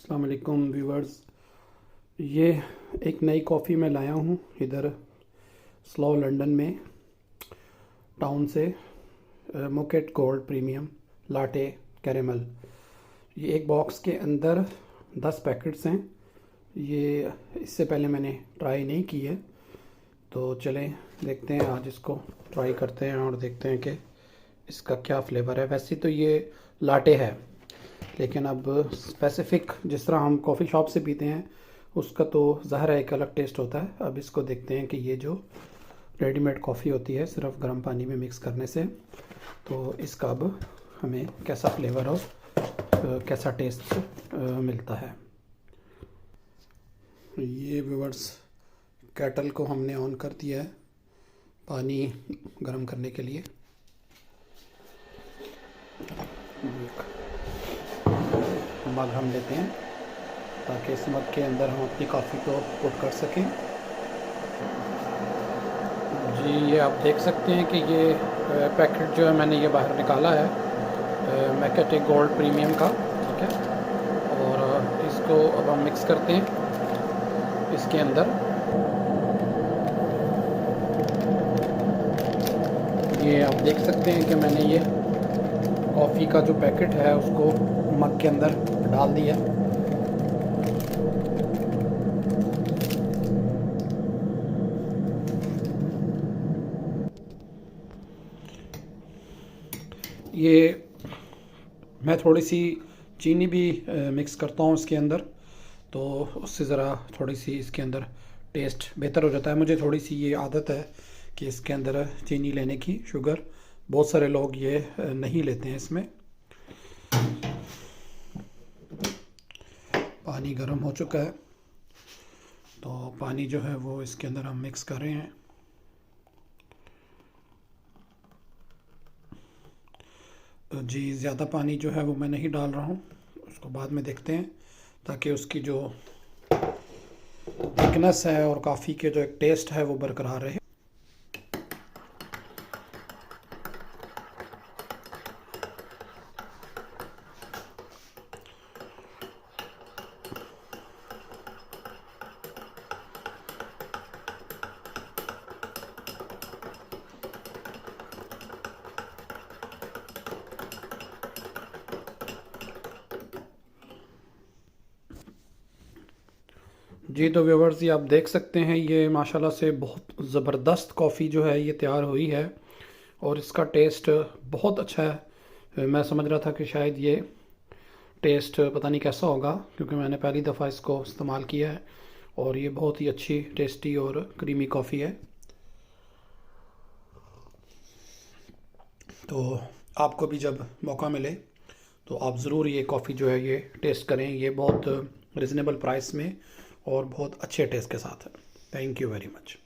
अस्सलाम वालेकुम व्यूवर्स। ये एक नई कॉफ़ी मैं लाया हूँ इधर स्लो लंदन में टाउन से। मोकेट गोल्ड प्रीमियम लाटे कैरेमल। ये एक बॉक्स के अंदर 10 पैकेट्स हैं। ये इससे पहले मैंने ट्राई नहीं की है, तो चलें देखते हैं, आज इसको ट्राई करते हैं और देखते हैं कि इसका क्या फ्लेवर है। वैसे तो ये लाटे है, लेकिन अब स्पेसिफ़िक जिस तरह हम कॉफ़ी शॉप से पीते हैं उसका तो ज़ाहिर है एक अलग टेस्ट होता है। अब इसको देखते हैं कि ये जो रेडीमेड कॉफ़ी होती है सिर्फ गर्म पानी में मिक्स करने से, तो इसका अब हमें कैसा फ्लेवर और कैसा टेस्ट मिलता है। ये व्यूअर्स, केटल को हमने ऑन कर दिया है पानी गर्म करने के लिए। मग हम लेते हैं ताकि इस मग के अंदर हम अपनी कॉफ़ी को पुट कर सकें। जी, ये आप देख सकते हैं कि ये पैकेट जो है मैंने ये बाहर निकाला है मैकेट गोल्ड प्रीमियम का, ठीक है। और इसको अब हम मिक्स करते हैं इसके अंदर। ये आप देख सकते हैं कि मैंने ये कॉफ़ी का जो पैकेट है उसको मग के अंदर डाल दिया। ये मैं थोड़ी सी चीनी भी मिक्स करता हूँ इसके अंदर, तो उससे ज़रा थोड़ी सी इसके अंदर टेस्ट बेहतर हो जाता है। मुझे थोड़ी सी ये आदत है कि इसके अंदर चीनी लेने की, शुगर। बहुत सारे लोग ये नहीं लेते हैं इसमें। पानी गर्म हो चुका है, तो पानी जो है वो इसके अंदर हम मिक्स कर रहे हैं। जी, ज़्यादा पानी जो है वो मैं नहीं डाल रहा हूँ, उसको बाद में देखते हैं, ताकि उसकी जो थिकनेस है और कॉफ़ी के जो एक टेस्ट है वो बरकरार रहे। जी, तो व्यूवर्स, ये आप देख सकते हैं, ये माशाल्लाह से बहुत ज़बरदस्त कॉफ़ी जो है ये तैयार हुई है और इसका टेस्ट बहुत अच्छा है। मैं समझ रहा था कि शायद ये टेस्ट पता नहीं कैसा होगा, क्योंकि मैंने पहली दफ़ा इसको इस्तेमाल किया है और ये बहुत ही अच्छी टेस्टी और क्रीमी कॉफ़ी है। तो आपको भी जब मौका मिले तो आप ज़रूर ये कॉफ़ी जो है ये टेस्ट करें। ये बहुत रिजनेबल प्राइस में और बहुत अच्छे टेस्ट के साथ है। Thank you very much.